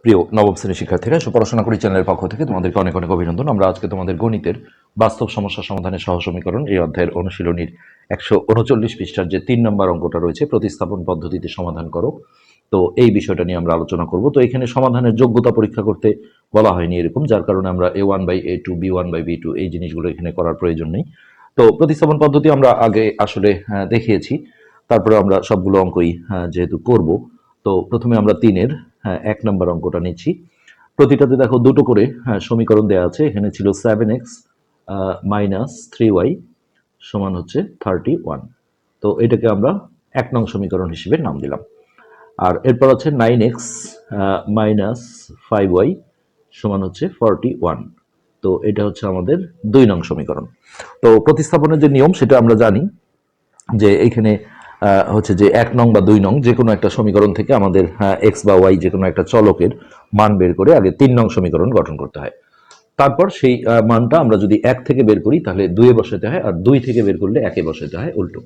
প্রিয় নবম শ্রেণীর শিক্ষার্থীরা, পড়াশোনা করি চ্যানেলের পক্ষ থেকে তোমাদেরকে অনেক অনেক অভিনন্দন। আমরা আজকে তোমাদের গণিতের বাস্তব সমস্যা সমাধানের সহ সমীকরণ এই অধ্যায়ের অনুশীলনীর 139 পৃষ্ঠার যে 3 নম্বর অঙ্কটা রয়েছে, প্রতিস্থাপন পদ্ধতিতে সমাধান করো, তো এই বিষয়টা নিয়ে আমরা আলোচনা করব। তো এখানে সমাধানের যোগ্যতা পরীক্ষা করতে বলা হয়নি এরকম, যার কারণে আমরা a1/a2 b1/b2 এই জিনিসগুলো এখানে করার প্রয়োজন নেই। তো প্রতিস্থাপন পদ্ধতি আমরা আগে আসলে দেখিয়েছি, তারপরে আমরা সবগুলো অঙ্কই যেহেতু করব, তো প্রথমে আমরা 3-এর 1 নম্বর অঙ্কটা নিচ্ছি। প্রতিটাতে দেখো দুটো করে সমীকরণ দেওয়া আছে। এখানে ছিল 7x মাইনাস 3y সমান হচ্ছে 31। তো এটাকে আমরা 1 নং সমীকরণ হিসেবে নাম দিলাম। আর এরপর আছে 9x মাইনাস 5y সমান হচ্ছে 41। তো এটা হচ্ছে আমাদের 2 নং সমীকরণ। তো প্রতিস্থাপনের যে নিয়ম সেটা আমরা জানি যে এইখানে হচ্ছে যে 1 নং বা 2 নং যে কোনো একটা সমীকরণ থেকে আমাদের এক্স বা ওয়াই যে কোনো একটা চলকের মান বের করে আগে 3 নং সমীকরণ গঠন করতে হয়। তারপর সেই মানটা আমরা যদি 1 থেকে বের করি তাহলে 2 এ বসাতে হয়, আর 2 থেকে বের করলে 1 এ বসাতে হয়, উল্টো।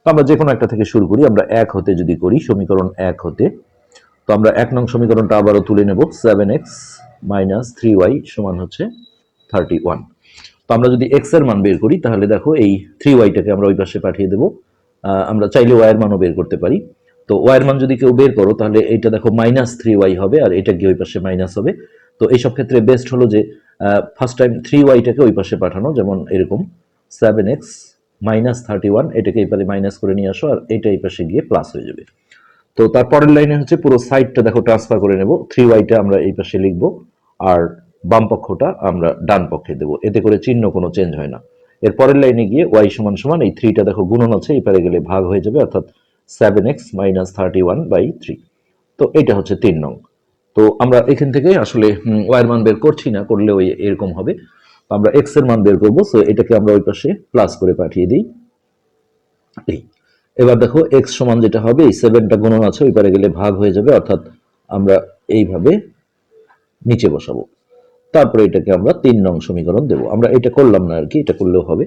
তো আমরা যে কোনো একটা থেকে শুরু করি। আমরা 1 হতে যদি করি, সমীকরণ 1 হতে, তো আমরা 1 নং সমীকরণটা আবারও তুলে নেব। 7x মাইনাস 3y সমান হচ্ছে 31। তো আমরা যদি x এর মান বের করি তাহলে দেখো এই 3y-টাকে আমরা ওই পাশে পাঠিয়ে দেবো। আমরা চাইলে y এর মানও বের করতে পারি। তো y এর মান যদি কেউ বের করো তাহলে এইটা দেখো মাইনাস 3y হবে, আর এটা গিয়ে ওই পাশে মাইনাস হবে। তো এইসব ক্ষেত্রে বেস্ট হলো যে ফার্স্ট টাইম 3y-টাকে ওই পাশে পাঠানো, যেমন এরকম 7x মাইনাস 31, এটাকে এই পাশে মাইনাস করে নিয়ে আসো, আর এটা এই পাশে গিয়ে প্লাস হয়ে যাবে। তো তারপরের লাইনে হচ্ছে পুরো সাইডটা দেখো ট্রান্সফার করে নেব। 3y-টা আমরা এই পাশে লিখবো, আর বাম পক্ষটা আমরা ডান পক্ষে দেবো, এতে করে চিহ্ন কোনো চেঞ্জ হয় না। এর পরের লাইনে গিয়ে y সমান সমান এই 3টা দেখো গুণন আছে, এই পারে গেলে ভাগ হয়ে যাবে, অর্থাৎ 7x মাইনাস 31/3। তো এটা হচ্ছে 3 নং। তো আমরা এখান থেকে আসলে y এর মান বের করছি না, করলে ওই এরকম হবে। তো আমরা x এর মান বের করবো, সো এটাকে আমরা ওই পাশে প্লাস করে পাঠিয়ে দিই। এই এবার দেখো x সমান যেটা হবে, এই 7টা গুণন আছে, ওই পারে গেলে ভাগ হয়ে যাবে, অর্থাৎ আমরা এইভাবে নিচে বসাবো। তারপরে এটাকে আমরা 3 নং সমীকরণ দেব। আমরা এটা করলাম না আর কি, এটা করলেও হবে।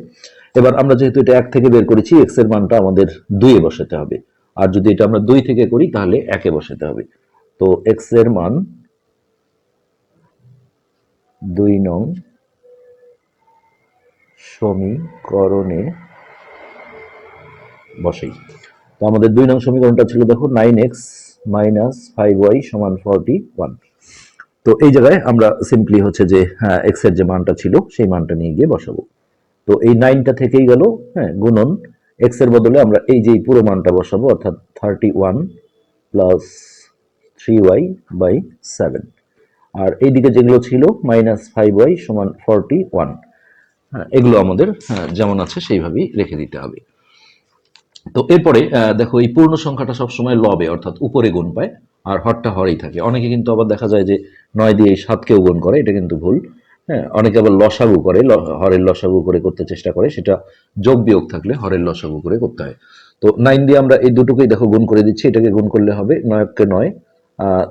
এবার আমরা যেহেতু এটা 1 থেকে বের করেছি, x এর মানটা আমাদের 2 এ বসাতে হবে। আর যদি এটা আমরা 2 থেকে করি তাহলে 1 এ বসাতে হবে। তো x এর মান 2 নং সমীকরণে বসাই। তো আমাদের 2 নং সমীকরণটা ছিল দেখো 9x মাইনাস 5y সমান 41। তো এই জায়গায় আমরা সিম্পলি হচ্ছে যে এক্স এর যে মানটা ছিল সেই মানটা নিয়ে গিয়ে বসাবো। তো এই 9টা থেকেই গেল, গুণন এক্স এর বদলে আমরা এই যে পুরো মানটা বসাবো, অর্থাৎ 31 প্লাস 3y/7। আর এইদিকে যেগুলো ছিল মাইনাস 5y সমান 41, এগুলো আমাদের যেমন আছে সেইভাবেই রেখে দিতে হবে। তো এরপরে দেখো এই পূর্ণ সংখ্যাটা সবসময় লবে, অর্থাৎ উপরে গুণ পায়, আর হরটা হরেই থাকে। অনেকে কিন্তু আবার দেখা যায় যে 9 দিয়ে এই 7কেও গুণ করে, এটা কিন্তু ভুল। অনেকে আবার লসাগু করে, হরের লসাগু করে করতে চেষ্টা করে, সেটা যোগ বিয়োগ থাকলে হরের লসাগু করে করতে হয়। তো 9 দিয়ে আমরা এই দুটোকেই দেখো গুণ করে দিচ্ছি, এটাকে গুণ করলে হবে 9কে 9,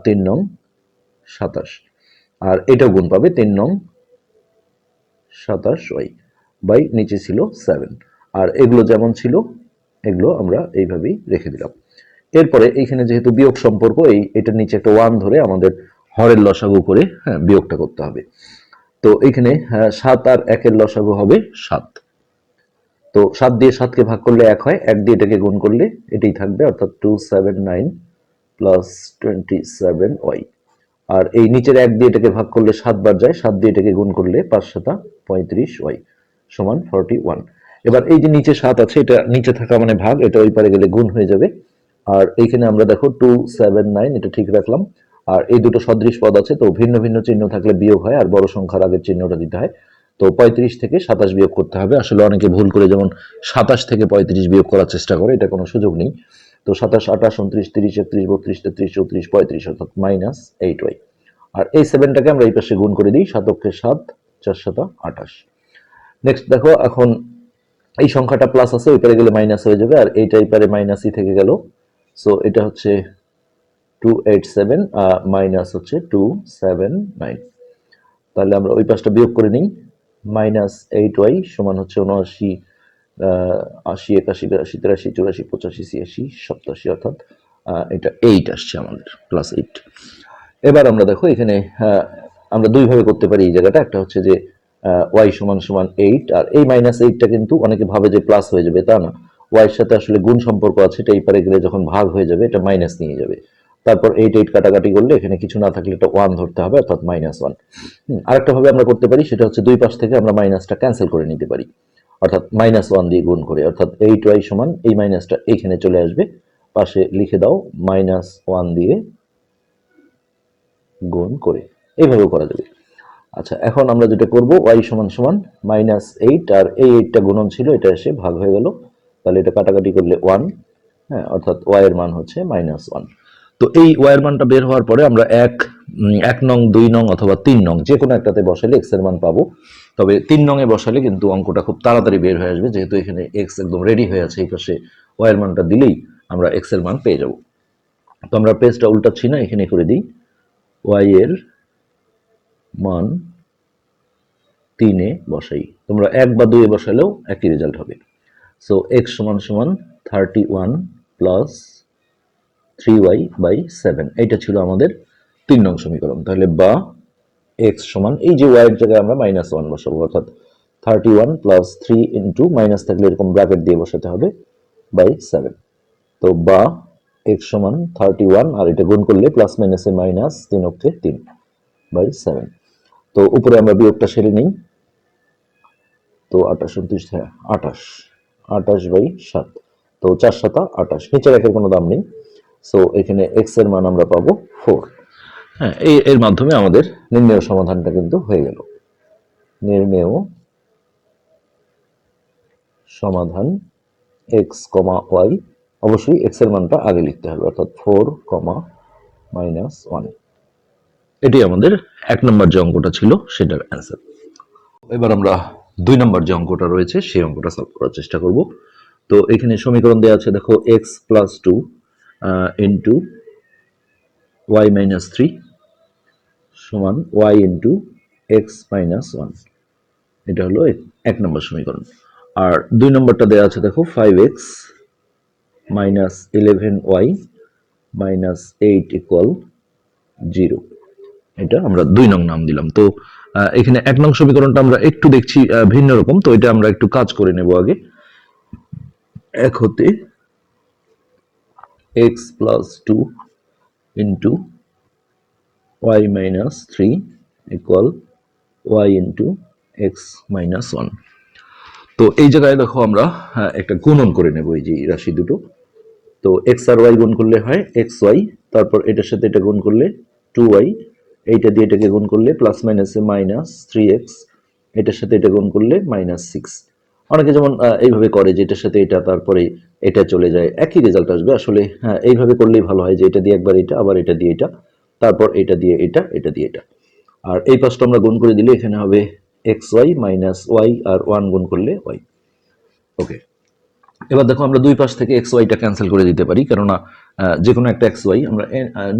3 নং 27, আর এটাও গুণ পাবে 3 নং 27y বাই নিচে ছিল 7। আর এগুলো যেমন ছিল এগুলো আমরা এইভাবেই রেখে দিলাম। এরপরে এইখানে যেহেতু বিয়োগ সম্পর্ক, এটার নিচে একটা 1 ধরে আমাদের হরের লসাগু করে বিয়োগটা করতে হবে। তো এইখানে 7 আর 1-এর লসাগু হবে 7। তো 7 দিয়ে 7কে ভাগ করলে 1 হয়, 1 দিয়ে এটাকে গুণ করলে এটাই থাকবে, অর্থাৎ 279 প্লাস 27y। আর এই নিচের 1 দিয়ে এটাকে ভাগ করলে 7 বার যায়, 7 দিয়ে এটাকে গুণ করলে 5 7 35y সমান 41। এবার এই যে নিচে 7 আছে, এটা নিচে থাকা মানে ভাগ, এটা ওই পারে গেলে গুণ হয়ে যাবে। আর এইখানে আমরা দেখো 279 এটা ঠিক রাখলাম। আর এই দুটো সদৃশ পদ আছে, তো ভিন্ন ভিন্ন চিহ্ন থাকলে বিয়োগ হয়, আর বড় সংখ্যার আগের চিহ্নটা দিতে হয়। তো 35 থেকে 27 বিয়োগ করতে হবে। আসলে অনেকে ভুল করে যেমন 27 থেকে 35 বিয়োগ করার চেষ্টা করে, এটা কোনো সুযোগ নেই। তো 27 28 29 30 31 32 33 34 35, অর্থাৎ -8y। আর এই 7টাকে আমরা এই পাশে গুণ করে দিই, 7 অক্ষে 7 4 7 28। নেক্সট দেখো, এখন এই সংখ্যাটা প্লাস আছে, ওই পারে গেলে মাইনাস হয়ে যাবে, আর এইটা এই পারে মাইনাসই থেকে গেল। সো এটা হচ্ছে 287 মাইনাস হচ্ছে 279। তাহলে আমরা ওই পাশটা বিয়োগ করে নিই। -8y সমান হচ্ছে 79 80 81 82 83 84 85 86 87, অর্থাৎ এটা 8 আসছে আমাদের, +8। এবার আমরা দেখো এখানে আমরা দুইভাবে করতে পারি এই জায়গাটা। একটা হচ্ছে যে ওয়াই সমান সমান 8, আর এই -8টা কিন্তু অনেকে ভাবে যে প্লাস হয়ে যাবে, তা না। ওয়াই এর সাথে আসলে গুণ সম্পর্ক আছে, এটা এই পারে গেলে যখন ভাগ হয়ে যাবে এটা মাইনাস নিয়ে যাবে। তারপর 8 কাটাকাটি করলে এখানে কিছু না থাকলে এটা 1 ধরতে হবে, অর্থাৎ -1। আরেকটা ভাবে আমরা করতে পারি, সেটা হচ্ছে দুই পাশ থেকে আমরা মাইনাসটা ক্যান্সেল করে নিতে পারি, অর্থাৎ -1 দিয়ে গুণ করে, অর্থাৎ 8y সমান এই মাইনাসটা এইখানে চলে আসবে, পাশে লিখে দাও -1 দিয়ে গুণ করে, এইভাবেও করা যাবে। আচ্ছা, এখন আমরা যেটা করব, y সমান সমান -8, আর এই 8টা গুণন ছিল, এটা এসে ভাগ হয়ে গেল, তাহলে এটা কাটাকাটি করলে 1। হ্যাঁ, অর্থাৎ y এর মান হচ্ছে -1। তো এই y এর মানটা বের হওয়ার পরে আমরা 1 নং, 2 নং অথবা 3 নং যে কোনো একটাতে বসালে x এর মান পাবো। তবে 3 নং এ বসালে কিন্তু অঙ্কটা খুব তাড়াতাড়ি বের হয়ে আসবে, যেহেতু এখানে x একদম রেডি হয়ে আছে, এই পাশে y এর মানটা দিলেই আমরা x এর মান পেয়ে যাব। তো আমরা পেজটা উল্টাচ্ছি না, এখানে করে দিই y এর মান 3 এ বসাই। তোমরা 1 বা 2 এ বসালেও একই রেজাল্ট হবে। সো x সমান সমান 31 প্লাস 3y/7, এইটা ছিল আমাদের 3 নং সমীকরণ। তাহলে বা x সমান, এই যে y এর জায়গায় আমরা -1 বসাবো, অর্থাৎ 31 প্লাস 3 ইন্টু, মাইনাস থাকলে এরকম ব্র্যাকেট দিয়ে বসাতে হবে, /7। তো বা x সমান 31, আর এটা গুণ করলে প্লাস মাইনাসে মাইনাস, 3 অক্ষে 3/7। তো উপরে আমরা বিয়োগটা সেরে নিই। তো 28 29, হ্যাঁ 28, 28/7। তো 4 7 28, নিচে রেখার কোনো দাম নেই। সো এখানে x এর মান আমরা পাবো 4। হ্যাঁ, এর মাধ্যমে আমাদের নির্ণেয় সমাধানটা কিন্তু হয়ে গেল। নির্ণেয় সমাধান x, y, অবশ্যই x এর মানটা আগে লিখতে হবে, অর্থাৎ 4, -1। এটি আমাদের 1 নম্বর যে অঙ্কটা ছিল সেটার অ্যান্সার। এবার আমরা 2 নম্বর যে অঙ্কটা রয়েছে সেই অঙ্কটা সলভ করার চেষ্টা করব। তো এখানে সমীকরণ দেওয়া আছে, দেখো x + 2 ইন্টু y-3 সমান y ইন্টু x - 1। এটা হলো 1 নম্বর সমীকরণ। আর 2 নম্বরটা দেওয়া আছে, দেখো 5x - 11y - 8 = 0। এটা আমরা 2 নং নাম দিলাম। তো এখানে 1 নং সমীকরণটা আমরা একটু দেখছি ভিন্ন রকম, তো এটা আমরা একটু কাজ করে নেব আগে। 1 হতে x + 2 into y-3 = y into x - 1। তো এই জায়গায় দেখো আমরা একটা গুণন করে নেব এই যে রাশি দুটো। তো x আর y গুণ করলে হয় xy, তারপর এটার সাথে এটা গুণ করলে 2y, এইটা দিয়ে এটাকে গুণ করলে প্লাস মাইনাসে -3x, এটার সাথে এটা গুণ করলে -6। অনেকে যেমন এইভাবে করে যে এটার সাথে এটা, তারপরে এটা চলে যায়, একই রেজাল্ট আসবে। আসলে হ্যাঁ, এইভাবে করলেই ভালো হয়, যে এটা দিয়ে একবার এটা, আবার এটা দিয়ে এটা, তারপর এটা দিয়ে এটা, এটা দিয়ে এটা। আর এই পাশটা আমরা গুণ করে দিলে এখানে হবে xy - y, আর 1 গুণ করলে y। ওকে, এবার দেখো আমরা দুই পাশ থেকে এক্স ওয়াইটা ক্যান্সেল করে দিতে পারি, কেননা যে কোনো একটা এক্স ওয়াই আমরা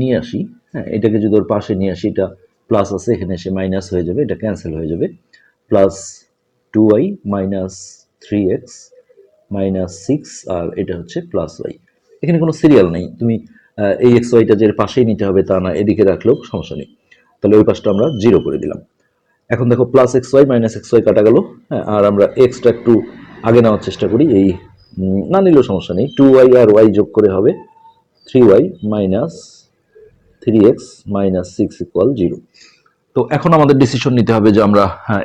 নিয়ে আসি। হ্যাঁ, এটাকে যদি ওর পাশে নিয়ে আসি, এটা প্লাস আছে, এখানে এসে মাইনাস হয়ে যাবে, এটা ক্যান্সেল হয়ে যাবে। প্লাস 2y - 3x - 6, আর এটা হচ্ছে প্লাস ওয়াই। এখানে কোনো সিরিয়াল নেই, তুমি এই এক্স ওয়াইটা যে পাশেই নিতে হবে তা না, এদিকে রাখলেও সমস্যা নেই। তাহলে ওই পাশটা আমরা 0 করে দিলাম। এখন দেখো plus x y minus x y কাটা গেল। হ্যাঁ, আর আমরা এক্সটা একটু আগে নেওয়ার চেষ্টা করি, এই না নিলেও সমস্যা নেই। 2y আর y যোগ করে হবে 3y - 3x - 6 = 0। তো এখন আমাদের ডিসিশন নিতে হবে যে আমরা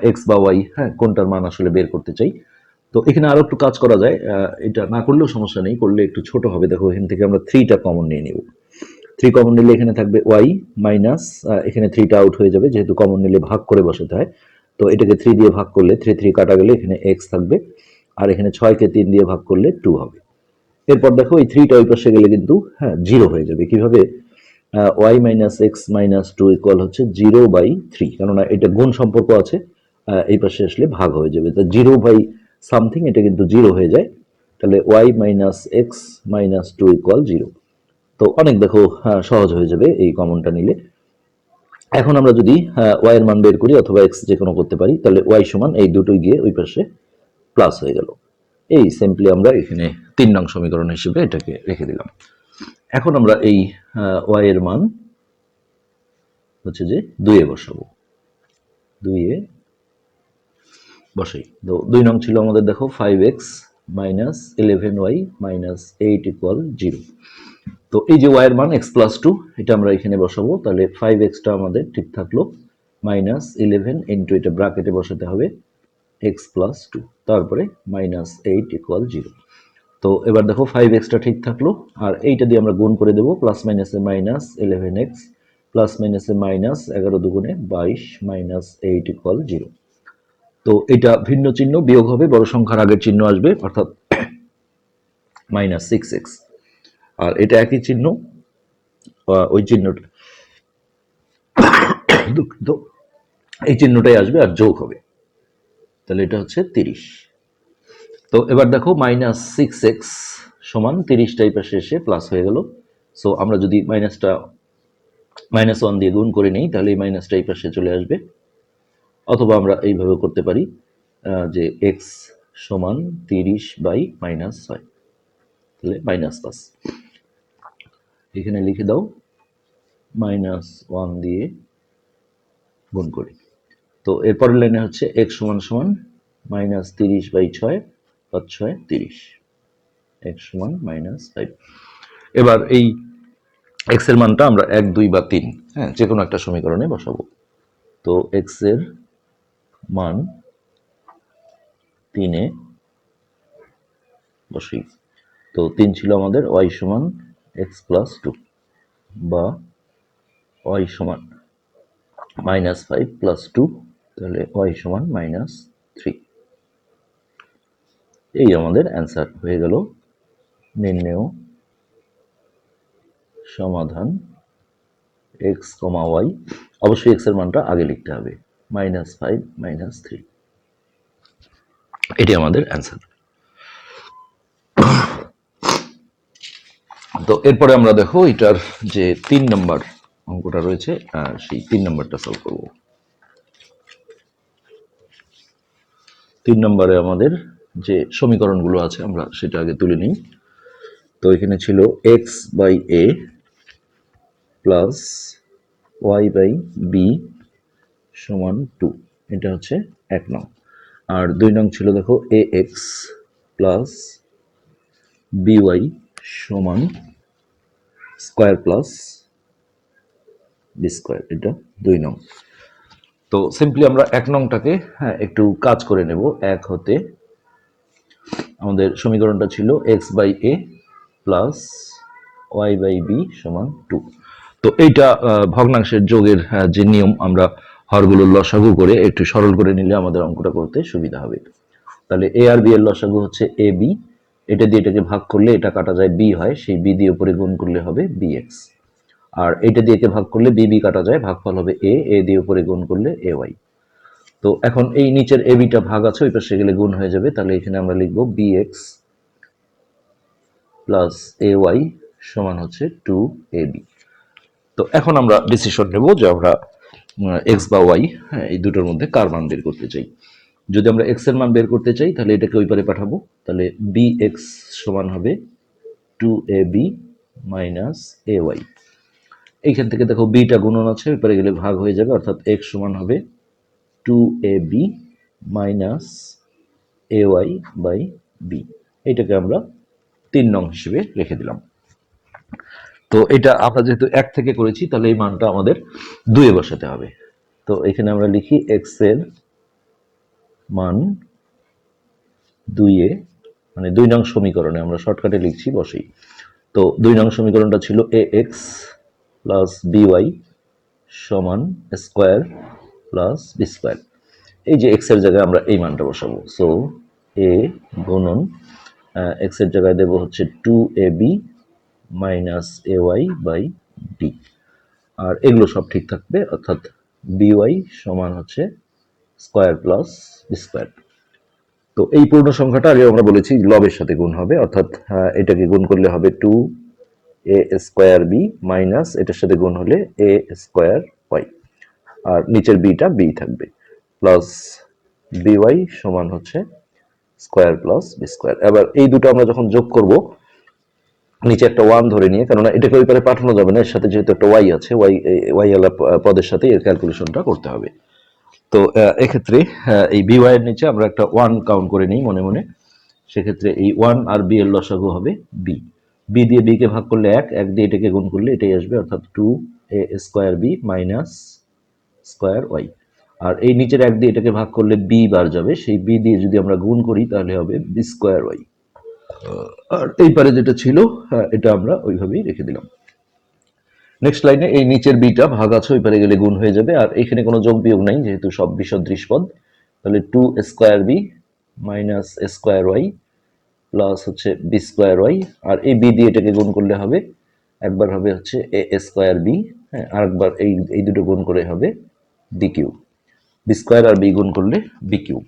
এক্স বা ওয়াই, হ্যাঁ, কোনটার মান আসলে বের করতে চাই। তো এখানে আরো একটু কাজ করা যায়, এটা না করলেও সমস্যা নেই, করলে একটু ছোট হবে। দেখো এখান থেকে আমরা 3টা কমন নিয়ে নিব। 3 কমন নিলে এখানে থাকবে y মাইনাস, এখানে 3টা আউট হয়ে যাবে, যেহেতু কমন নিলে ভাগ করে বসাতে হয়। তো এটাকে 3 দিয়ে ভাগ করলে 3 3 কাটা গেলে এখানে x থাকবে, আর এখানে 6কে 3 দিয়ে ভাগ করলে 2 হবে। এরপর দেখো এই 3টা ওই পাশে গেলে কিন্তু হ্যাঁ 0 হয়ে যাবে। কিভাবে? y - x - 2 হচ্ছে 0/3, কেননা এটা গুণ সম্পর্ক আছে, এই পাশে আসলে ভাগ হয়ে যাবে। তো 0/something, এটা কিন্তু 0 হয়ে যায়। তাহলে y - x - 2 = 0। তো অনেক দেখো সহজ হয়ে যাবে এই কমনটা নিলে। এখন আমরা যদি y এর মান বের করি, অথবা x যে কোনো করতে পারি, তাহলে y সমান এই দুটোই গিয়ে ওই পাশে প্লাস হয়ে গেল। এই সিম্পলি আমরা এখানে 3 নং সমীকরণ হিসেবে এটাকে রেখে দিলাম। এখন আমরা এই y এর মান হচ্ছে যে 2 বসাবো, 2 বসাই। তো 2 নং ছিল আমাদের দেখো 5x minus 11y minus 8 equal 0। তো এই যে y এর মান x প্লাস 2, এটা আমরা এখানে বসাবো। তাহলে 5xটা আমাদের ঠিক থাকলো, মাইনাস 11 ইন্টু এটা ব্র্যাকেটে বসাতে হবে x প্লাস 2, তারপরে মাইনাস 8 ইকুয়াল 0। তো এবার দেখো 5xটা ঠিক থাকলো, আর এইটা দিয়ে আমরা গুণ করে দেবো, প্লাস মাইনাসে মাইনাস 11x প্লাস মাইনাসে মাইনাস 11 দুগুণে 22 মাইনাস 8 ইকুয়াল 0। তো এটা ভিন্ন চিহ্ন, বিয়োগ হবে, বড় সংখ্যার আগের চিহ্ন আসবে, অর্থাৎ মাইনাস 6x। আর এটা একই চিহ্ন, ওই চিহ্নটা দুঃখিত, এই চিহ্নটাই আসবে আর যোগ হবে, তাহলে এটা হচ্ছে 30। তো এবার দেখো মাইনাস 6x সমান 30টা এই পাশে এসে প্লাস হয়ে গেল। সো আমরা যদি -1 দিয়ে গুণ করে নিই, তাহলে এই মাইনাসটা এই পাশে চলে আসবে। অথবা আমরা এইভাবে করতে পারি যে x সমান 30/-6, তাহলে -5 এখানে লিখে দাও, -1 দিয়ে গুণ করি। তো এরপরের লাইনে হচ্ছে x সমান সমান -30/6, 5×6 30, x সমান -5। এবার এই x এর মানটা আমরা 1, 2 বা 3, হ্যাঁ, যে কোনো একটা সমীকরণে বসাবো। তো x এর মান 3-এ বসি। তো 3 ছিল আমাদের y সমান x প্লাস 2, বা y সমান -5 প্লাস 2, তাহলে y সমান -3। এই আমাদের অ্যান্সার হয়ে গেল নির্ণেয় সমাধান x, y। অবশ্যই x এর মানটা আগে লিখতে হবে, -5 -3, এটি আমাদের অ্যান্সার। তো এরপরে আমরা দেখো এটার যে 3 নম্বর অঙ্কটা রয়েছে, সেই 3 নম্বরটা সলভ করব। 3 নম্বরে আমাদের যে সমীকরণগুলো আছে আমরা সেটা আগে তুলে নিই। তো এখানে ছিল x/a প্লাস y/b সমান 2, এটা হচ্ছে 1 নং। আর 2 নং ছিল দেখো ax প্লাস by সমান স্কয়ার প্লাস বি স্কয়ার, এটা 2 নং। তো সিম্পলি আমরা 1 নংটাকে একটু কাজ করে নেব। 1 হতে আমাদের সমীকরণটা ছিল x/a প্লাস y/b সমান 2। তো এইটা ভগ্নাংশের যোগের যে নিয়ম, আমরা হরগুলোর লসাগু করে একটু সরল করে নিলে আমাদের অঙ্কটা করতে সুবিধা হবে। তাহলে a আর b এর লসাগু হচ্ছে ab, এটা দিয়ে এটাকে ভাগ করলে এটা কাটা যায় b হয়, সেই b দিয়ে উপরে গুণ করলে হবে bx। আর এটা দিয়ে একে ভাগ করলে bb কাটা যায়, ভাগফল হবে a দিয়ে উপরে গুণ করলে ay। তো এখন এই নিচের abটা ভাগ আছে, ওই পাশে গেলে গুণ হয়ে যাবে, তাহলে এখানে আমরা লিখব bx প্লাস ay সমান হচ্ছে 2ab। তো এখন আমরা ডিসিশন নেব যে আমরা x বা y, এই দুটোর মধ্যে কার মান বের করতে চাই। যদি আমরা x এর মান বের করতে চাই, তাহলে এটাকে ওই পারে পাঠাবো, তাহলে bx সমান হবে 2ab মাইনাস ay। এইখান থেকে দেখো বিটা গুণন আছে, ওই পারে গেলে ভাগ হয়ে যাবে, অর্থাৎ x সমান হবে 2ab মাইনাস ay/b। এইটাকে আমরা 3 নং হিসেবে রেখে দিলাম। তো এটা আমরা যেহেতু 1 থেকে করেছি, তাহলে এই মানটা আমাদের 2-এ বসাতে হবে। তো এখানে আমরা লিখি x এর মান 2-এ, মানে 2 নং সমীকরণে আমরা শর্টকাটে লিখছি, বসেই। তো 2 নং সমীকরণটা ছিল ax প্লাস by সমান স্কয়ার প্লাস বি স্কয়ার। এই যে x এর জায়গায় আমরা এই মানটা বসাবো, সো a গুণন x এর জায়গায় দেব হচ্ছে 2ab মাইনাস ay/d, আর এগুলো সব ঠিক থাকবে, অর্থাৎ by সমান হচ্ছে স্কয়ার প্লাস বি স্কয়ার। তো এই পূর্ণ সংখ্যাটা আগে আমরা বলেছি লবের সাথে গুণ হবে, অর্থাৎ এটাকে গুণ করলে হবে 2a স্কয়ার b মাইনাস এটার সাথে গুণ হলে a স্কয়ার y, আর নিচের বিটা বি থাকবে, প্লাস by সমান হচ্ছে স্কয়ার প্লাস বি স্কয়ার। এবার এই দুটো আমরা যখন যোগ করব, নিচে একটা 1 ধরে নিয়ে, কেননা এটাকে ওই পারে পাঠানো যাবে না, এর সাথে যেহেতু একটা ওয়াই আছে, ওয়াই আলা পদের সাথে এর ক্যালকুলেশনটা করতে হবে। তো এক্ষেত্রে এই বি ওয়াই এর নিচে আমরা একটা 1 কাউন্ট করে নিই মনে মনে। সেক্ষেত্রে এই 1 আর বি এর লসাগু হবে বি। বি দিয়ে বি কে ভাগ করলে 1, 1 দিয়ে এটাকে গুণ করলে এটাই আসবে, অর্থাৎ 2a square b minus square y. আর এই নিচের 1 দিয়ে এটাকে ভাগ করলে বি বার যাবে, সেই বি দিয়ে যদি আমরা গুণ করি তাহলে হবে বি স্কোয়ার ওয়াই। আর এই পারে যেটা ছিল এটা আমরা ওইভাবেই রেখে দিলাম। নেক্সট লাইনে এই নিচের বিটা ভাগ আছে, ওই পারে গেলে গুণ হয়ে যাবে, আর এখানে কোনো যোগ বিয়োগ নাই যেহেতু সব বিসদৃশ পদ। তাহলে 2 square b minus square y plus হচ্ছে বি স্কোয়ার ওয়াই। আর এই বি দিয়ে এটাকে গুণ করলে হবে, একবার হবে হচ্ছে এ স্কোয়ার বি, হ্যাঁ, আরেকবার এই দুটো গুণ করে হবে বি কিউব। বি স্কোয়ার আর বি গুণ করলে বি কিউব।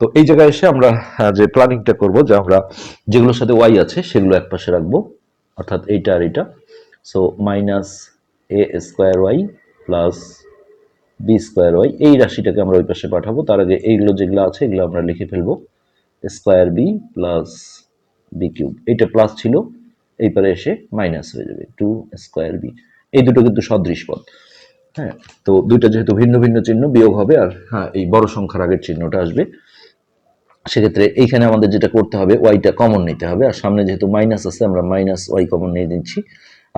তো এই জায়গায় এসে আমরা যে প্ল্যানিংটা করবো, যে আমরা যেগুলোর সাথে ওয়াই আছে সেগুলো এক পাশে রাখবো, অর্থাৎ এইটা আর এটা। So minus a square y plus b square y, এই রাশিটাকে আমরা ওই পাশে পাঠাবো। তার আগে এইগুলো যেগুলো আছে এগুলো আমরা লিখে ফেলবো, square b plus b cube. এটা প্লাস ছিল, এই পারে এসে মাইনাস হয়ে যাবে 2 স্কোয়ার বি। এই দুটো কিন্তু সদৃশ পদ, হ্যাঁ। তো দুইটা যেহেতু ভিন্ন ভিন্ন চিহ্ন, বিয়োগ হবে, আর হ্যাঁ এই বড় সংখ্যার আগের চিহ্নটা আসবে। সেক্ষেত্রে এইখানে আমাদের যেটা করতে হবে, ওয়াইটা কমন নিতে হবে, আর সামনে যেহেতু মাইনাস আছে আমরা মাইনাস ওয়াই কমন নিয়ে দিচ্ছি।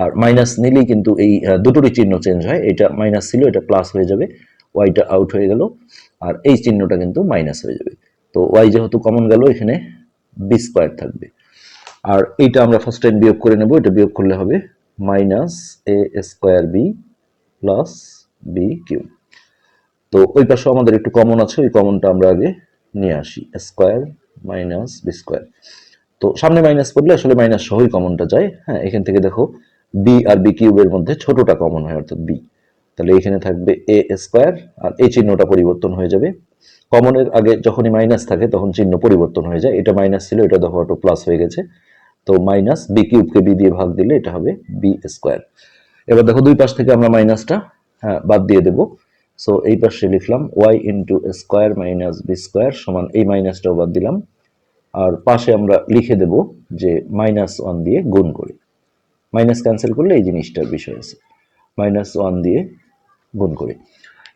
আর মাইনাস নিলেই কিন্তু এই দুটোরই চিহ্ন চেঞ্জ হয়, এটা মাইনাস ছিল এটা প্লাস হয়ে যাবে, ওয়াইটা আউট হয়ে গেল, আর এই চিহ্নটা কিন্তু মাইনাস হয়ে যাবে। তো ওয়াই যেহেতু কমন গেল, এখানে বি স্কোয়ার থাকবে। আর এইটা আমরা ফার্স্ট টাইম বিয়োগ করে নেব, এটা বিয়োগ করলে হবে minus a square b plus b cube. তো ওই পাশে আমাদের একটু কমন আছে, ওই কমনটা আমরা আগে নিয়ে আসি, স্কোয়ার মাইনাস বি স্কোয়ার। তো সামনে মাইনাস করলে আসলে মাইনাস সহই কমনটা যায়, হ্যাঁ। এখান থেকে দেখো বি আর বি কিউবের মধ্যে ছোটটা কমন হয়, অর্থাৎ বি। তাহলে এখানে থাকবে এ স্কোয়ার, আর এই চিহ্নটা পরিবর্তন হয়ে যাবে। কমনের আগে যখনই মাইনাস থাকে তখন চিহ্ন পরিবর্তন হয়ে যায়, এটা মাইনাস ছিল, এটা দেখো অটো প্লাস হয়ে গেছে। তো মাইনাস বি কিউবকে বি দিয়ে ভাগ দিলে এটা হবে বি স্কোয়ার। এবার দেখো দুই পাশ থেকে আমরা মাইনাসটা বাদ দিয়ে দেবো। সো এই পাশে লিখলাম y into square minus b square সমান, এই মাইনাসটাও বাদ দিলাম, আর পাশে আমরা লিখে দেব যে -1 দিয়ে গুণ করে। মাইনাস ক্যান্সেল করলে এই জিনিসটার বিষয় আছে, -1 দিয়ে গুণ করে।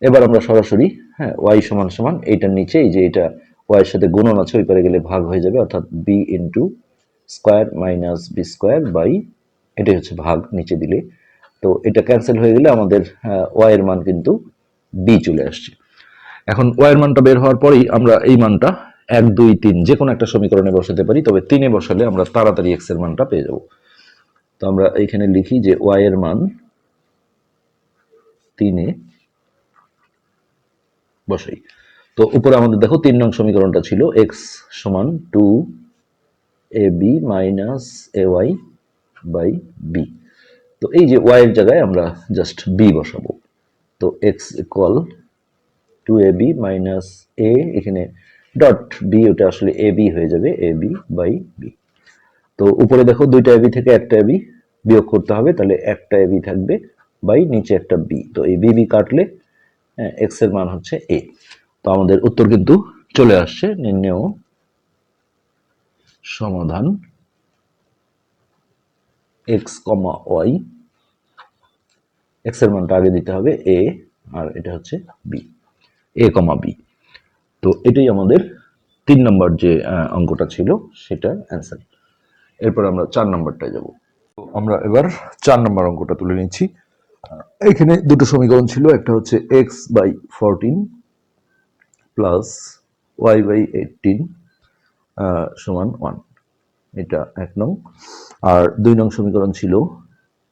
এবার আমরা সরাসরি হ্যাঁ ওয়াই সমান সমান এইটার নিচে, এই যে এটা ওয়াইয়ের সাথে গুণন আছে ওই পারে গেলে ভাগ হয়ে যাবে, অর্থাৎ b into square minus b square by, এটাই হচ্ছে ভাগ নিচে দিলে। তো এটা ক্যান্সেল হয়ে গেলে আমাদের ওয়াই এর মান কিন্তু বি চলে আসছে। এখন ওয়াই এর মানটা বের হওয়ার পরেই আমরা এই মানটা 1 2 3 যে কোনো একটা সমীকরণে বসাতে পারি, তবে 3-এ বসালে আমরা তাড়াতাড়ি এক্স এর মানটা পেয়ে যাব। তো আমরা এইখানে লিখি যে ওয়াই এর মান 3-এ বসাই। তো উপরে আমাদের দেখো 3 নং সমীকরণটা ছিল এক্স সমান 2 a b minus a y by b. তো এই যে ওয়াই এর জায়গায় আমরা জাস্ট বি বসাবো। তো এক্স ইকুয়াল 2ab মাইনাস এ, এখানে ডট বি, ওটা আসলে এ বি হয়ে যাবে, এ বি বাই বি। তো উপরে দেখো দুইটা এবি থেকে একটা এবি বিয়োগ করতে হবে, তাহলে একটা এবি থাকবে বাই নিচে একটা বি। তো এই বি বি কাটলে এক্স এর মান হচ্ছে এ। তো আমাদের উত্তর কিন্তু চলে আসছে, নির্ণেয় সমাধান এক্স কমা ওয়াই, এক্স এর মানটা আগে দিতে হবে এ, আর এটা হচ্ছে বি, এ কমা বি। তো এটাই আমাদের 3 নম্বর যে অঙ্কটা ছিল সেটার অ্যান্সার। এরপর আমরা 4 নম্বরটায় যাব। তো আমরা এবার 4 নম্বর অঙ্কটা তুলে নিচ্ছি। এখানে দুটো সমীকরণ ছিল, একটা হচ্ছে x by 14 plus y by 18 সমান 1, এটা 1 নং। আর 2 নং সমীকরণ ছিল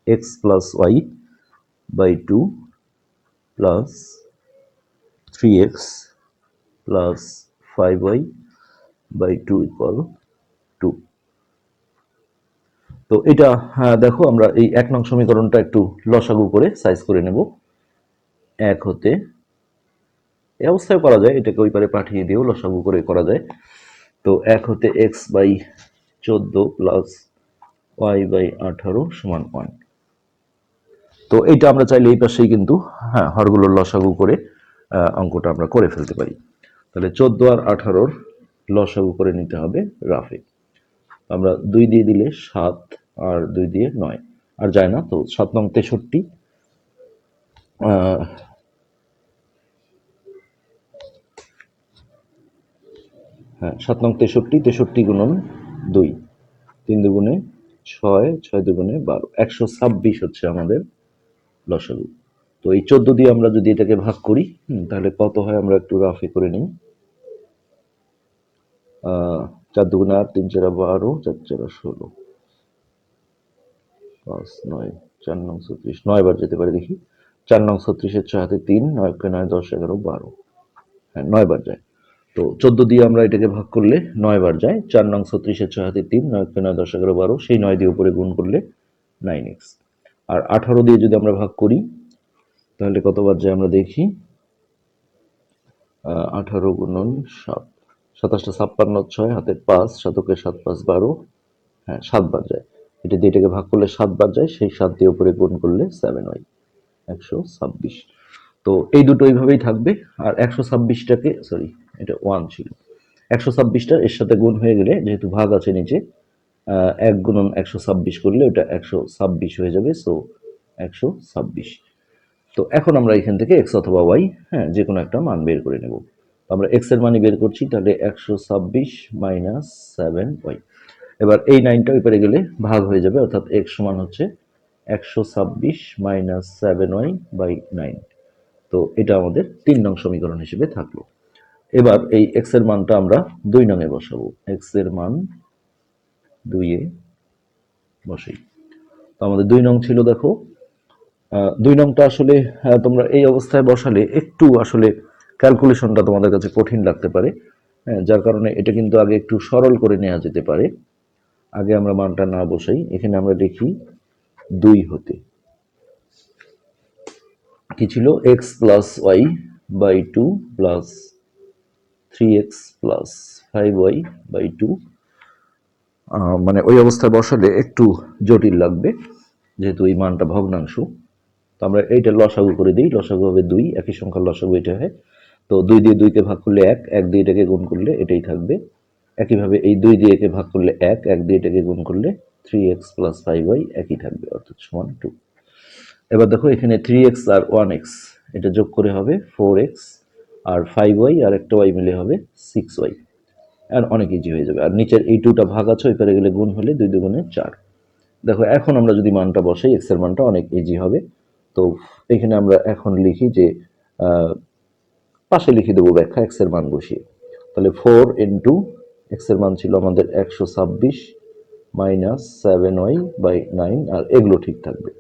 x plus y by 2 plus 3x plus 5y by 2 equal 2। তো এটা দেখো আমরা এই 1 নং সমীকরণটা একটু লসাগু করে সাইজ করে নেব। 1 হতে এই অবস্থায় করা যায়, এটাকে ওই পারে পাঠিয়ে দিয়েও লসাগু করে করা যায়। তো 1 হতে x by 14 plus y by 18 সমান 1। তো এইটা আমরা চাইলে এই পাশেই কিন্তু হরগুলোর লসাগু করে অঙ্কটা আমরা করে ফেলতে পারি। তাহলে 14 আর 18-র লসাগু করে নিতে হবে রাফে। আমরা 2 দিয়ে দিলে 7 আর 2 দিয়ে 9 আর যায় না। তো 7 নং 63 হ্যাঁ 7 নং 63 63 গুণন 2 3 দুগুণে 6 6 দুগুণে 12 126 হচ্ছে আমাদের লসাগু। তো এই 14 দিয়ে আমরা যদি এটাকে ভাগ করি তাহলে কত হয় আমরা একটু রাফে করে নিই। 4 দুগুণে 8 3 4 12 4 4 16 5 9 4 নং 36 9 বার যেতে পারে দেখি। 4 নং 36 এর 6 হাতে 3 9 কে 9 10 11 12 হ্যাঁ 9 বার যায়। তো 14 দিয়ে আমরা এটাকে ভাগ করলে 9 বার যায়। 4 নং 36 এর 6 হাতে 3 9 কে 9 10 11 12 সেই 9 দিয়ে উপরে গুণ করলে 9x। আর 18 দিয়ে যদি আমরা ভাগ করি তাহলে কতবার যায় আমরা দেখি। 18 গুণন 7 27 56 6 হাতে 5 শতকে 7 5 12 হ্যাঁ 7 বার যায়। এটা দিয়ে এটাকে ভাগ করলে 7 বার যায়, সেই 7 দিয়ে উপরে গুণ করলে 7 হয় 126। তো এই দুটো এইভাবেই থাকবে। আর 126টাকে সরি এটা 1 ছিল, 126টা এর সাথে গুণ হয়ে গেলে যেহেতু ভাগ আছে নিচে 1 গুণন 126 করলে ওটা 126 হয়ে যাবে। সো 126। তো এখন আমরা এখান থেকে এক্স অথবা ওয়াই হ্যাঁ যে কোনো একটা মান বের করে নেব। আমরা এক্স এর মানই বের করছি, তাহলে 126 মাইনাস 7y। এবার এই 9টা ওই পারে গেলে ভাগ হয়ে যাবে, অর্থাৎ এক্স সমান হচ্ছে 126 মাইনাস 7y বাই 9। তো এটা আমাদের 3 নং সমীকরণ হিসেবে থাকলো। এবার এই এক্স এর মানটা আমরা 2 নং এ বসাবো। এক্স এর মান 2 এ বসাই। তো আমাদের 2 নং ছিল দেখো। 2 নংটা আসলে তোমরা এই অবস্থায় বসালে একটু আসলে ক্যালকুলেশনটা তোমাদের কাছে কঠিন লাগতে পারে, যার কারণে এটা কিন্তু আগে একটু সরল করে নেওয়া যেতে পারে। আগে আমরা মানটা না বসাই, এখানে আমরা লিখি 2 হতে কি ছিল x plus y by 2 plus 3x plus 5y by 2। মানে ওই অবস্থায় বসালে একটু জটিল লাগবে যেহেতু এই মানটা ভগ্নাংশ। তো আমরা এইটা লসাগু করে দিই, লসাগু হবে 2, একই সংখ্যার লসাগু এটা হয়। তো 2 দিয়ে 2 কে ভাগ করলে 1, 1 দিয়ে এটাকে গুণ করলে এটাই থাকবে। একইভাবে এই 2 দিয়ে একে ভাগ করলে 1, 1 দিয়ে এটাকে গুণ করলে 3x প্লাস 5y একই থাকবে, অর্থাৎ সমান 2। এবার দেখো এখানে 3x আর 1x এটা যোগ করে হবে 4x, আর 5y আর একটা y মিলে হবে 6y। আর অনেক ইজি হয়ে যাবে। আর নিচের এই 2টা ভাগ আছে ওই পারে গেলে গুণ হলে 2 দুগুণে 4। দেখো এখন আমরা যদি মানটা বসাই x এর মানটা অনেক ইজি হবে। তো এখানে আমরা এখন লিখি যে পাশে লিখে দেবো ব্যাখ্যা x এর মান বসিয়ে। তাহলে 4 ইন্টু x এর মান ছিল আমাদের 126 মাইনাস 7y বাই 9, আর এগুলো ঠিক থাকবে,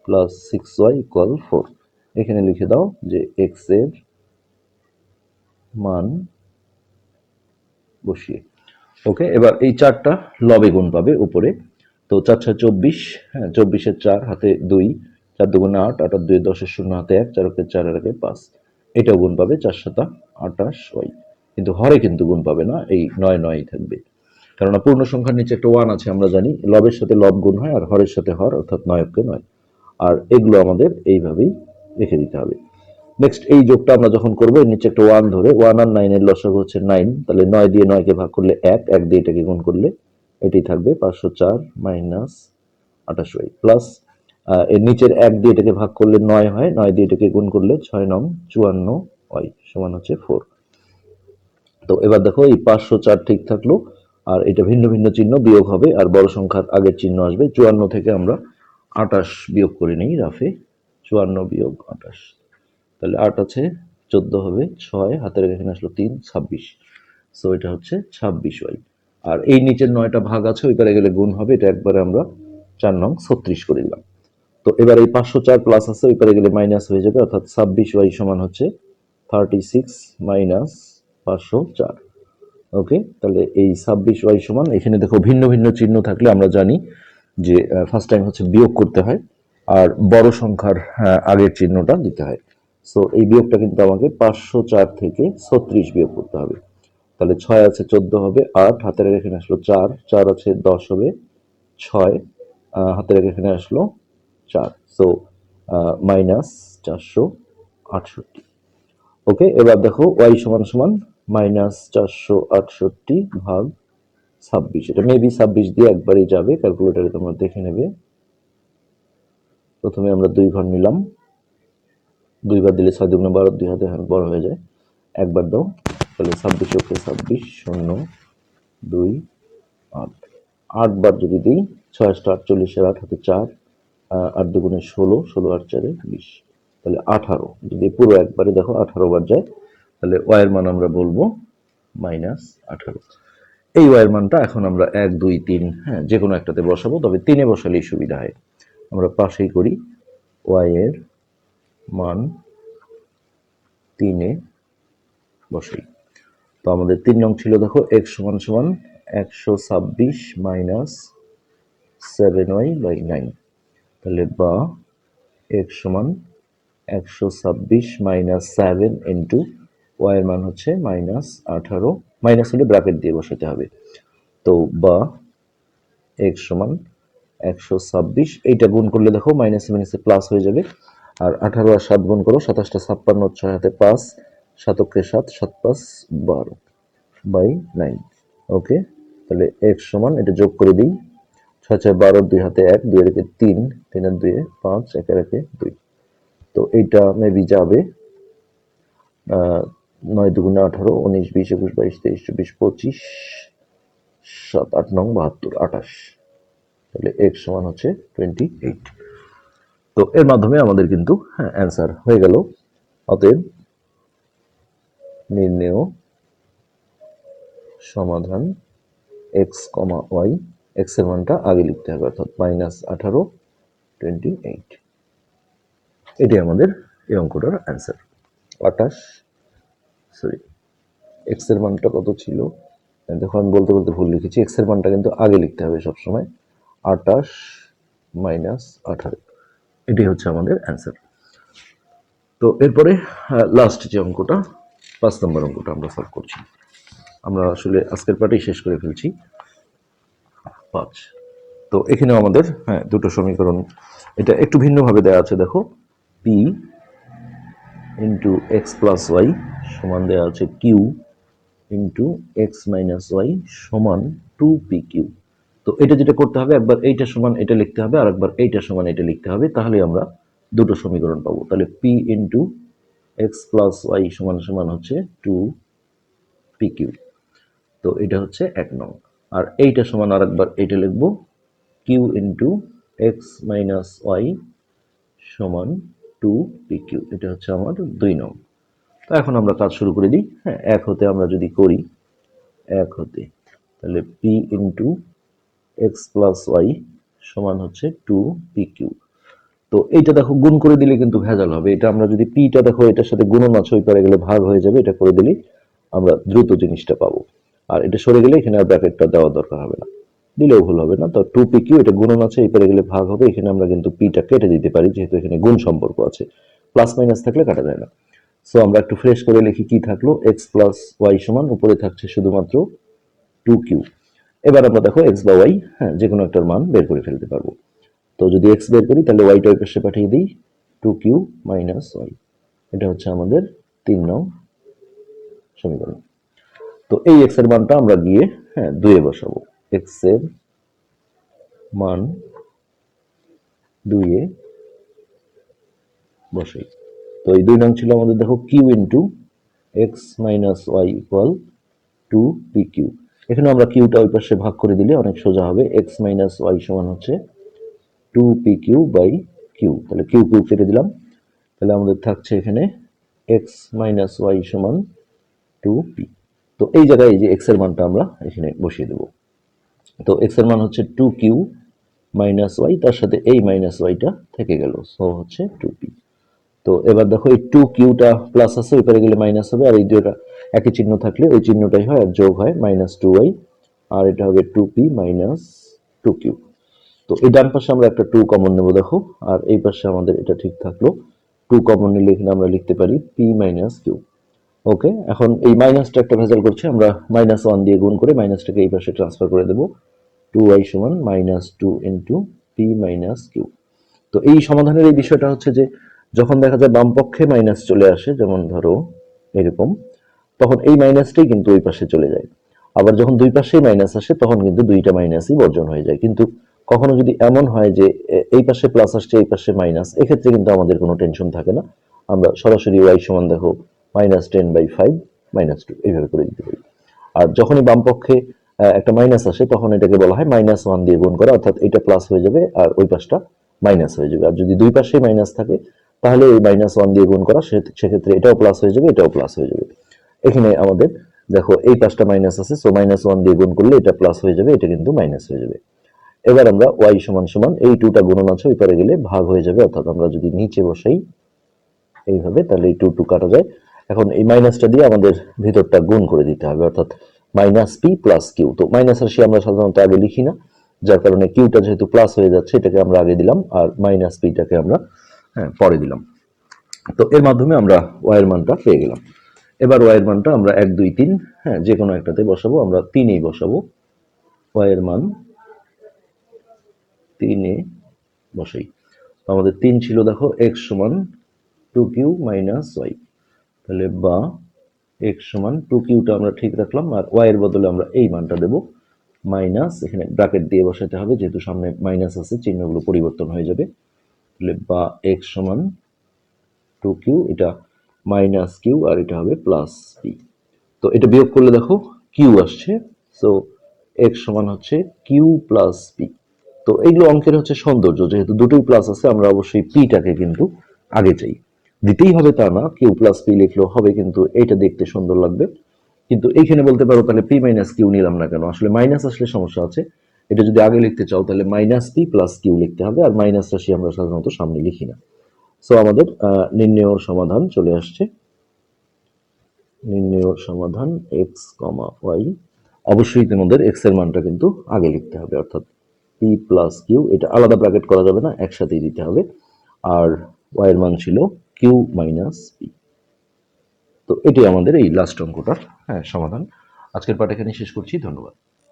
প্লাস 6y ইকুয়াল 4। এখানে লিখে দাও যে x এর মান বসিয়ে। ওকে, এবার এই 4টা লবে গুণ পাবে উপরে। তো 4 6 24, হ্যাঁ 24 এর 4 হাতে 2, 4 দুগুণে 8, 8 আর 2 10 এর 0 হাতে 1, 4 কে 4 আর 1 5। এটাও গুণ পাবে 4 7 28y। কিন্তু হরে কিন্তু গুণ পাবে না, এই 9 9ই থাকবে। কেননা পূর্ণ সংখ্যার নিচে একটা 1 আছে, আমরা জানি লবের সাথে লব গুণ হয় আর হরের সাথে হর, অর্থাৎ 9 কে 9। আর এগুলো আমাদের এইভাবেই রেখে দিতে হবে। নেক্সট এই যোগটা আমরা যখন করবো এর নিচে একটা 1 ধরে, 1 আর 9 এর লসাগু হচ্ছে 9, তাহলে 9 দিয়ে 9 কে ভাগ করলে 1, 1 দিয়ে এটাকে গুণ করলে এটাই থাকবে 504 মাইনাস 28y, প্লাস এর নিচের 1 দিয়ে এটাকে ভাগ করলে 9 হয়, 9 দিয়ে এটাকে গুণ করলে 6 নং 54y সমান হচ্ছে 4। তো এবার দেখো এই 504 ঠিক থাকলো, আর এটা ভিন্ন ভিন্ন চিহ্ন বিয়োগ হবে আর বড় সংখ্যার আগের চিহ্ন আসবে। 54 থেকে আমরা 28 বিয়োগ করে নিই রাফে, 54 বিয়োগ 28, তাহলে 8 আছে 14 হবে 6, হাতের এখানে আসলো 3, 26। সো এটা হচ্ছে 26y। আর এই নিচের 9টা ভাগ আছে ওই পারে গেলে গুণ হবে, এটা একবারে আমরা 4 নং 36 করে দিলাম। তো এবার এই 504 প্লাস আছে ওই পারে গেলে মাইনাস হয়ে যাবে, অর্থাৎ 26y সমান হচ্ছে 36 মাইনাস 504। ওকে, তাহলে এই 26y সমান, এখানে দেখো ভিন্ন ভিন্ন চিহ্ন থাকলে আমরা জানি যে ফার্স্ট টাইম হচ্ছে বিয়োগ করতে হয় আর বড় সংখ্যার আগের চিহ্নটা দিতে হয়। সো এই বিয়োগটা কিন্তু আমাকে 504 থেকে 36 বিয়োগ করতে হবে। তাহলে 6 আছে 14 হবে 8, হাতের এখানে আসলো 4, 4 আছে 10 হবে 6, হাতের এখানে আসলো 4। So minus 468। ওকে, এবার দেখো y সমান সমান মাইনাস 468 ভাগ 26, এটা মেবি 26 দিয়ে একবারই যাবে, ক্যালকুলেটারে তোমরা দেখে নেবে। প্রথমে আমরা 2 ঘর নিলাম, 2 বার দিলে 6 দুগুণে 12, 2 হাতে বড় হয়ে যায়, একবার দাও, তাহলে 26 ওকে 26 0 2 8, 8 বার যদি দিই 6 48, 8 হাতে 4, 8 দুগুণে 16, 16 8 4 20, তাহলে 18। যদি পুরো একবারে দেখো 18 বার যায়, তাহলে y এর মান আমরা বলবো -18। এই y এর মানটা এখন আমরা 1 2 3 হ্যাঁ যে কোনো একটাতে বসাবো, তবে 3-এ বসালেই সুবিধা হয়। আমরা পাশেই করি, y এর মান 3-এ বসাই। তো আমাদের 3 নং ছিল দেখো x সমান সমান 126 - 7y/9, তাহলে বা x সমান 126 - 7 ইন্টু y এর মান হচ্ছে -18, মাইনাস হলে ব্র্যাকেট দিয়ে বসাতে হবে। তো বা x সমান 126, এইটা গুণ করলে দেখো মাইনাসে মাইনাসে প্লাস হয়ে যাবে, আর 18 আর 7 গুণ করো, 27 টা 56, 6 হাতে 5, 7 কে 7, 7 5 12/9। ওকে, তাহলে x সমান, এটা যোগ করে দিই, 6 6 12, 2 হাতে 1, 2 এর একে 3, 3 এর 2 এ 5, 1 এর একে 2। তো এইটা মেবি যাবে 9 দুগুণে 18, 19 20 21 22 23 24 25, 7 8 9 72 28, তাহলে x সমান হচ্ছে 28। তো এর মাধ্যমে আমাদের কিন্তু অ্যান্সার হয়ে গেল। অতএব নির্ণেয় সমাধান x, y, x এর মানটা আগে লিখতে হবে, অর্থাৎ -18 28। এটাই আমাদের এই অঙ্কটার অ্যান্সার। 28, সরি, x এর মানটা কত ছিল দেখো, আমি বলতে বলতে ভুল লিখেছি, x এর মানটা কিন্তু আগে লিখতে হবে সবসময়, 28 - 18, এটাই হচ্ছে আমাদের অ্যান্সার। তো এরপরে লাস্ট যে অঙ্কটা, 5 নম্বর অঙ্কটা আমরা সলভ করছি। আমরা আসলে আজকের পার্টেই শেষ করে ফেলছি 5। তো এখানেও আমাদের দুটো সমীকরণ, এটা একটু ভিন্নভাবে দেওয়া আছে দেখো, p into x plus y সমান দেওয়া আছে q into x minus y সমান 2pq। তো এটা যেটা করতে হবে, একবার এইটা সমান এটা লিখতে হবে, আর একবার এইটা সমান এটা লিখতে হবে, তাহলে আমরা দুটো সমীকরণ পাবো। তাহলে p into x plus y সমান সমান হচ্ছে 2pq। তো এটা হচ্ছে 1 নং। আর এইটা সমান আর একবার এইটা লিখবো, q into x minus y সমান 2pq, এটা হচ্ছে আমার 2 নং। তো এখন আমরা কাজ শুরু করে দিই। হ্যাঁ, 1 হতে আমরা যদি করি, 1 হতে, তাহলে p into x plus y সমান হচ্ছে 2pq। তো এইটা দেখো গুণ করে দিলে কিন্তু ভেজাল হবে, এটা আমরা যদি পিটা দেখো এটার সাথে গুণন আছে, ওই পারে গেলে ভাগ হয়ে যাবে, এটা করে দিলেই আমরা দ্রুত জিনিসটা পাবো। আর এটা সরে গেলে এখানে আর ব্র্যাকেটটা দেওয়ার দরকার হবে না, দিলেও ভুল হবে না। তো 2pq, এটা গুণন আছে, এই পারে গেলে ভাগ হবে, এখানে আমরা কিন্তু পিটা কেটে দিতে পারি, যেহেতু এখানে গুণ সম্পর্ক আছে, প্লাস মাইনাস থাকলে কাটা যায় না। সো আমরা একটু ফ্রেশ করে লিখি, কি থাকলো, এক্স প্লাস ওয়াই সমান, উপরে থাকছে শুধুমাত্র 2q। এবার আমরা দেখো এক্স বা ওয়াই, যে কোনো একটার মান বের করে ফেলতে পারবো। তো যদি এক্স বের করি, তাহলে ওয়াইটা ওই পাশে পাঠিয়ে দিই, 2q মাইনাস ওয়াই, এটা হচ্ছে আমাদের 3 নং সমীকরণ। তো এই এক্স এর মানটা আমরা গিয়ে 2 এ বসাবো, এক্স এর মান 2 এ বসাই। তো এই 2 নং ছিল আমাদের দেখো q into x minus y equal 2pq। এখানে আমরা কিউটা ওই পাশে ভাগ করে দিলে অনেক সোজা হবে, এক্স মাইনাস ওয়াই সমান হচ্ছে 2pq বাই কিউ, তাহলে কিউ কিউ কেটে দিলাম, তাহলে আমাদের থাকছে এখানে এক্স মাইনাস ওয়াই সমান 2p। তো এই জায়গায় এই যে এক্স এর মানটা আমরা এখানে বসিয়ে দেব। তো এক্স এর মান হচ্ছে 2q মাইনাস ওয়াই, তার সাথে এই মাইনাস ওয়াইটা থেকে গেল, সো হচ্ছে 2p। তো এবার দেখো এই 2qটা প্লাস আছে, ওই পারে গেলে মাইনাস হবে, আর এই দুটো একই চিহ্ন থাকলে ওই চিহ্নটাই হয়, আর যোগ হয় -2y, আর এটা হবে 2p মাইনাস 2q। তো এই ডান পাশে আমরা একটা 2 কমন নেব দেখো, আর এই পাশে আমাদের এটা ঠিক থাকলো, 2 কমন নিলে এখানে আমরা লিখতে পারি p মাইনাস q। ওকে, এখন এই মাইনাসটা একটা ভেজাল করছে, আমরা -1 দিয়ে গুণ করে মাইনাসটাকে এই পাশে ট্রান্সফার করে দেব, 2y সমান -2 ইন্টু p মাইনাস q। তো এই সমাধানের এই বিষয়টা হচ্ছে যে, যখন দেখা যায় বাম পক্ষে মাইনাস চলে আসে, যেমন ধরো এরকম, তখন এই মাইনাসটাই কিন্তু ওই পাশে চলে যায়। আবার যখন দুই পাশেই মাইনাস আসে তখন কিন্তু দুইটা মাইনাসই বর্জন হয়ে যায়। কিন্তু কখনো যদি এমন হয় যে এই পাশে প্লাস আসছে এই পাশে মাইনাস, এক্ষেত্রে কিন্তু আমাদের কোনো টেনশন থাকে না। আমরা সরাসরি ওয়াই সমান দেখো -10/5 -2 এইভাবে করে দিতে পারি। আর যখনই বাম পক্ষে একটা মাইনাস আসে তখন এটাকে বলা হয় -1 দিয়ে গুণ করা, অর্থাৎ এটা প্লাস হয়ে যাবে আর ওই পাশটা মাইনাস হয়ে যাবে। আর যদি দুই পাশে মাইনাস থাকে তাহলে এই -1 দিয়ে গুণ করা, সেক্ষেত্রে এটাও প্লাস হয়ে যাবে, এটাও প্লাস হয়ে যাবে। এখানে আমাদের দেখো এই পাশটা মাইনাস আছে, সো -1 দিয়ে গুণ করলে এটা প্লাস হয়ে যাবে, এটা কিন্তু মাইনাস হয়ে যাবে। এবার আমরা ওয়াই সমান সমান এই টুটা গুণন আছে ওই পারে গেলে ভাগ হয়ে যাবে, অর্থাৎ আমরা যদি নিচে বসাই এইভাবে তাহলে এই টু টু কাটা যায়। এখন এই মাইনাসটা দিয়ে আমাদের ভিতরটা গুণ করে দিতে হবে, অর্থাৎ -p + q। তো মাইনাস রাশি আমরা সাধারণত আগে লিখি না, যার কারণে কিউটা যেহেতু প্লাস হয়ে যাচ্ছে এটাকে আমরা আগে দিলাম আর -pটাকে আমরা পরে দিলাম। তো এর মাধ্যমে আমরা ওয়াই এর মানটা পেয়ে গেলাম। এবার ওয়াই এর মানটা আমরা 1 2 3 যে কোনো একটাতে বসাবো, আমরা 3-এই বসাবো। ওয়াই এর মান 3-এ বসাই। আমাদের 3 ছিল দেখো x সমান 2q - y, তাহলে বা x সমান 2qটা আমরা ঠিক রাখলাম আর y এর বদলে আমরা এই মানটা দেব মাইনাস, এখানে ব্র্যাকেট দিয়ে বসাতে হবে যেহেতু সামনে মাইনাস আছে, চিহ্নগুলো পরিবর্তন হয়ে যাবে। তাহলে বা x সমান 2q, এটা -q আর এটা হবে +p। তো এটা বিয়োগ করলে দেখো q আসছে, সো x সমান হচ্ছে q + p। তো এইগুলো অঙ্কের হচ্ছে সৌন্দর্য, যেহেতু দুটোই প্লাস আছে আমরা অবশ্যই পিটাকে কিন্তু আগে চাই। দিতেই হবে তা না, কিউ প্লাস পি লিখলেও হবে, কিন্তু এইটা দেখতে সুন্দর লাগবে। কিন্তু এইখানে বলতে পারো তাহলে পি মাইনাস কিউ নিলাম না কেন, আসলে মাইনাস আসলে সমস্যা আছে। এটা যদি আগে লিখতে চাও তাহলে -p + q লিখতে হবে, আর মাইনাস রাশি আমরা সাধারণত সামনে লিখি না। সো আমাদের নির্ণেয় সমাধান চলে আসছে। নির্ণেয় সমাধান x, y। অবশ্যই তোমাদের x এর মানটা কিন্তু আগে লিখতে হবে, অর্থাৎ p + q, এটা আলাদা ব্র্যাকেট করা যাবে না, একসাথেই দিতে হবে। আর y এর মান ছিল q - p। তো এটি আমাদের এই লাস্ট অঙ্কটার সমাধান। আজকের পাঠ এখানে শেষ করছি, ধন্যবাদ।